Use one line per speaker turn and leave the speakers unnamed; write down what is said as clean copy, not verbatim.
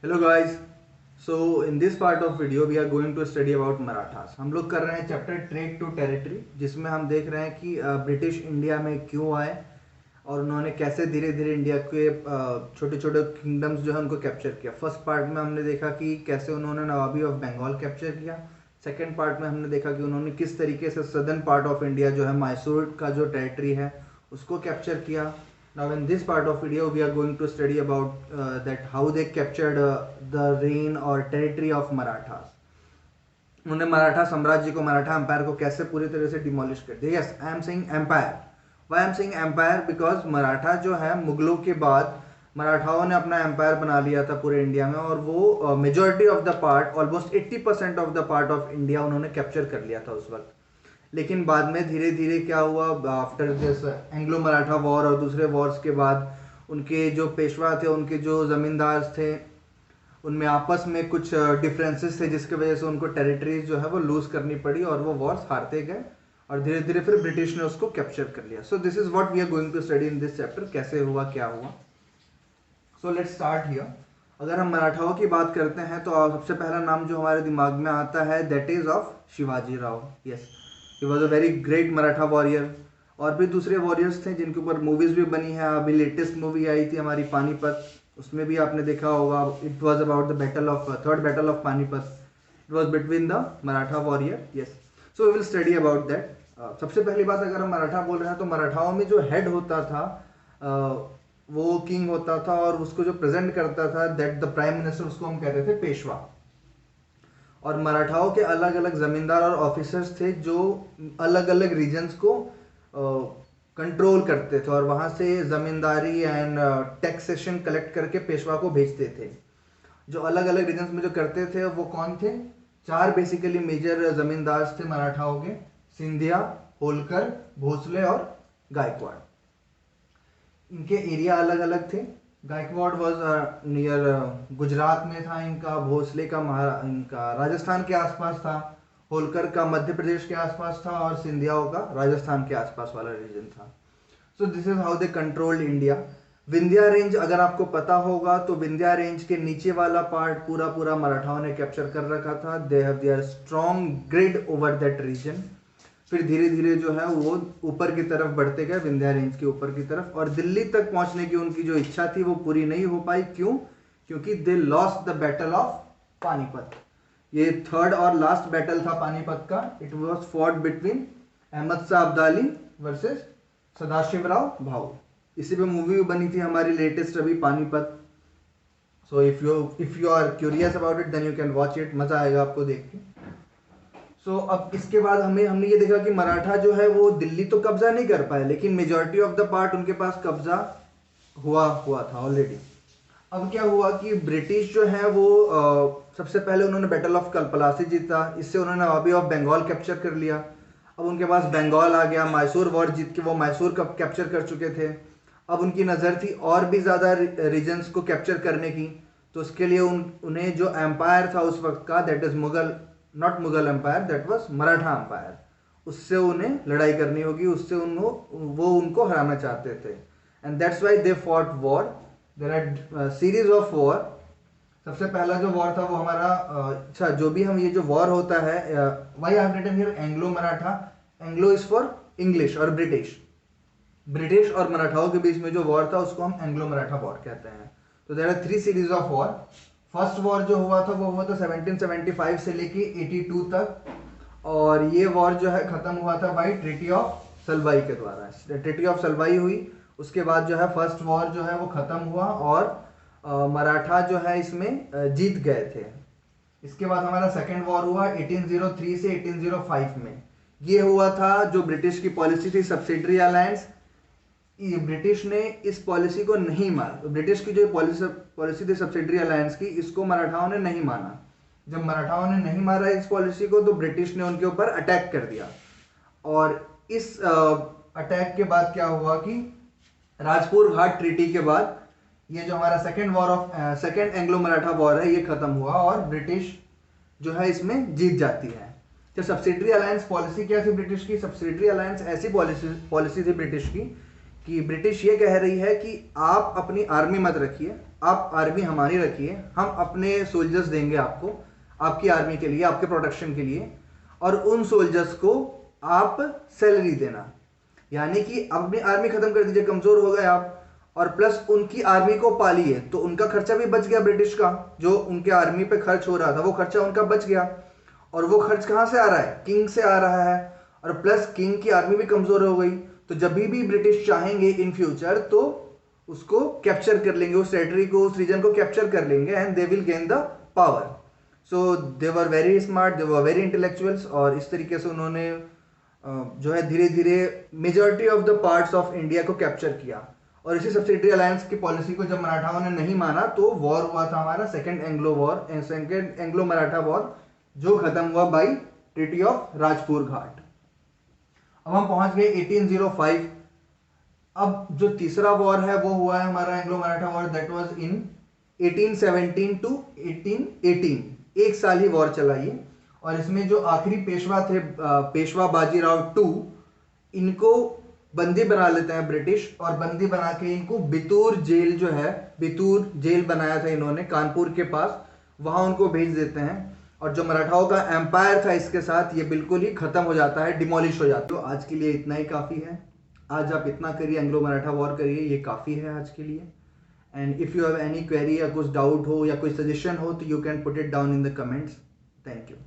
Hello guys. So in this part of video we are going to study about Marathas. हम लोग कर रहे हैं चैप्टर ट्रेड टू टेरिटरी, जिसमें हम देख रहे हैं कि ब्रिटिश इंडिया में क्यों आए और उन्होंने कैसे धीरे धीरे इंडिया के छोटे छोटे किंगडम्स जो है उनको कैप्चर किया। फर्स्ट पार्ट में हमने देखा कि कैसे उन्होंने नवाबी ऑफ बंगाल कैप्चर किया। सेकेंड पार्ट में हमने देखा कि उन्होंने किस तरीके से सदर्न पार्ट ऑफ इंडिया जो है मैसूर का जो टेरिटरी है उसको कैप्चर किया। Now in this part of video we are going to study about that how they captured the reign or territory of Marathas. उन्होंने मराठा साम्राज्य को, मराठा एम्पायर को कैसे पूरी तरह से डिमोलिश कर दिया। Yes, I am saying empire. Why I am saying empire? Because Maratha जो है मुगलों के बाद मराठाओं ने अपना एम्पायर बना लिया था पूरे इंडिया में, और वो majority of the part, almost 80% of the part of India उन्होंने कैप्चर कर लिया था उस वक्त। लेकिन बाद में धीरे धीरे क्या हुआ, after this Anglo Maratha war और दूसरे वॉर्स के बाद उनके जो पेशवा थे, उनके जो ज़मींदार थे, उनमें आपस में कुछ डिफरेंसेस थे, जिसके वजह से उनको टेरिटरीज जो है वो लूज़ करनी पड़ी और वो वॉर्स हारते गए और धीरे धीरे फिर ब्रिटिश ने उसको कैप्चर कर लिया। So this is what we are going to study in this chapter, कैसे हुआ, क्या हुआ। So let's start here. अगर हम मराठाओं की बात करते हैं तो सबसे पहला नाम जो हमारे दिमाग में आता है that is of Shivaji Rao. Yes, he was a very great Maratha warrior. और भी दूसरे वॉरियर्स थे जिनके ऊपर मूवीज़ भी बनी है। अभी लेटेस्ट मूवी आई थी हमारी पानीपत, उसमें भी आपने देखा होगा। It was about the battle of third battle of Panipat. It was between the Maratha warrior. Yes, so we will study about that. सबसे पहली बात, अगर हम मराठा बोल रहे हैं तो मराठाओं में जो हेड होता था वो किंग होता था, और उसको जो प्रेजेंट करता था दैट द प्राइम मिनिस्टर, उसको हम कहते थे पेशवा। और मराठाओं के अलग अलग जमींदार और ऑफिसर्स थे जो अलग अलग रीजन्स को कंट्रोल करते थे, और वहाँ से जमींदारी एंड टैक्सेशन कलेक्ट करके पेशवा को भेजते थे। जो अलग अलग रीजन्स में जो करते थे वो कौन थे? चार बेसिकली मेजर जमींदार थे मराठाओं के: सिंधिया, होलकर, भोसले और गायकवाड़। इनके एरिया अलग अलग थे। गायकवाड़ वॉज नियर गुजरात में था इनका, भोसले का इनका राजस्थान के आसपास था, होलकर का मध्य प्रदेश के आसपास था, और सिंधियाओं का राजस्थान के आसपास वाला रीजन था। So this is how they controlled India. Vindhya range, अगर आपको पता होगा तो विंध्या रेंज के नीचे वाला पार्ट पूरा पूरा मराठाओं ने कैप्चर कर रखा था। They have their strong grid over that region. फिर धीरे धीरे जो है वो ऊपर की तरफ बढ़ते गए, विंध्या रेंज के ऊपर की तरफ, और दिल्ली तक पहुंचने की उनकी जो इच्छा थी वो पूरी नहीं हो पाई। क्यों? क्योंकि they lost the battle of Panipat. ये थर्ड और लास्ट बैटल था पानीपत का। It was fought between Ahmad Shah Abdali versus Sadashivrao Bhau. इसी पे मूवी बनी थी हमारी लेटेस्ट अभी, Panipat. So if you are curious about it then you can watch it, मजा आएगा आपको देख के। सो अब इसके बाद हमने ये देखा कि मराठा जो है वो दिल्ली तो कब्जा नहीं कर पाए, लेकिन मेजॉरिटी ऑफ द पार्ट उनके पास कब्जा हुआ था ऑलरेडी। अब क्या हुआ कि ब्रिटिश जो है वो सबसे पहले उन्होंने बैटल ऑफ कलपलासी जीता। इससे उन्होंने नवाबी ऑफ बंगाल कैप्चर कर लिया। अब उनके पास बंगाल आ गया। मैसूर वॉर जीत के वो मैसूर का कैप्चर कर चुके थे। अब उनकी नज़र थी और भी ज़्यादा रीजन्स को कैप्चर करने की। तो उसके लिए उन्हें जो एम्पायर था उस वक्त का, that is Mughal, not Mughal empire, that was Maratha empire, उससे उन्हें लड़ाई करनी होगी। उससे वो उनको हराना चाहते थे। And that's why they fought war. There are series of war. सबसे पहला जो वॉर था वो हमारा अच्छा, जो भी हम ये जो वॉर होता है, why I have written here Anglo Maratha. Anglo is for English और ब्रिटिश। ब्रिटिश और मराठाओं के बीच में जो वॉर था उसको हम एंग्लो मराठा वॉर कहते हैं। तो there are 3 series of war. First war जो हुआ था वो हुआ था 1775 से लेके 82 तक, और ये वॉर जो है खत्म हुआ था बाई ट्रीटी ऑफ सलवाई के द्वारा। ट्रीटी ऑफ सलवाई हुई, उसके बाद जो है फर्स्ट वॉर जो है वो खत्म हुआ, और मराठा जो है इसमें जीत गए थे। इसके बाद हमारा सेकेंड वॉर हुआ 1803 से 1805 में। ये हुआ था जो ब्रिटिश की पॉलिसी थी, सब्सिडरी अलायंस। ब्रिटिश ने इस पॉलिसी को नहीं माना। ब्रिटिश की जो पॉलिसी थी सब्सिडरी अलायंस की, इसको मराठाओं ने नहीं माना। जब मराठाओं ने नहीं माना इस पॉलिसी को, तो ब्रिटिश ने उनके ऊपर अटैक कर दिया। और इस अटैक के बाद क्या हुआ कि राजपुर घाट ट्रीटी के बाद ये जो हमारा सेकेंड एंग्लो मराठा वॉर है ये खत्म हुआ, और ब्रिटिश जो है इसमें जीत जाती है। तो सब्सिडरी अलायंस पॉलिसी क्या थी ब्रिटिश की? सब्सिडरी अलायंस ऐसी पॉलिसी थी ब्रिटिश की कि ब्रिटिश ये कह रही है कि आप अपनी आर्मी मत रखिए, आप आर्मी हमारी रखिए, हम अपने सोल्जर्स देंगे आपको, आपकी आर्मी के लिए, आपके प्रोटेक्शन के लिए, और उन सोल्जर्स को आप सैलरी देना। यानी कि अपनी आर्मी खत्म कर दीजिए, कमजोर हो गए आप, और प्लस उनकी आर्मी को पालिए, तो उनका खर्चा भी बच गया ब्रिटिश का, जो उनके आर्मी पे खर्च हो रहा था वो खर्चा उनका बच गया। और वो खर्च कहां से आ रहा है? किंग से आ रहा है, और प्लस किंग की आर्मी भी कमजोर हो गई, तो जब भी ब्रिटिश चाहेंगे इन फ्यूचर तो उसको कैप्चर कर लेंगे, उस टेरिटरी को, उस रीजन को कैप्चर कर लेंगे, and they will gain the power. So they were very smart, they were very intellectuals, और इस तरीके से उन्होंने जो है धीरे धीरे majority of the parts of India को कैप्चर किया। और इसी सब्सिडरी अलायंस की पॉलिसी को जब मराठाओं ने नहीं माना तो वॉर हुआ था हमारा second Anglo war, second Anglo Maratha war, जो खत्म हुआ बाई ट्रीटी ऑफ राजपुर घाट। अब हम पहुंच गए 1805। अब जो तीसरा वॉर है वो हुआ है हमारा Anglo Maratha war, that was in 1817 to 1818, एक साल ही वॉर चला ये। और इसमें जो आखिरी पेशवा थे, पेशवा बाजीराव टू, इनको बंदी बना लेते हैं ब्रिटिश, और बंदी बना के इनको बितूर जेल, जो है बितूर जेल बनाया था इन्होंने कानपुर के पास, वहां उनको भेज देते हैं। और जो मराठाओं का एम्पायर था इसके साथ ये बिल्कुल ही खत्म हो जाता है, डिमोलिश हो जाता है। तो आज के लिए इतना ही काफ़ी है, आज आप इतना करिए, एंग्लो मराठा वॉर करिए, ये काफ़ी है आज के लिए। And if you have any query या कुछ डाउट हो या कोई सजेशन हो तो you can put it down in the comments. Thank you.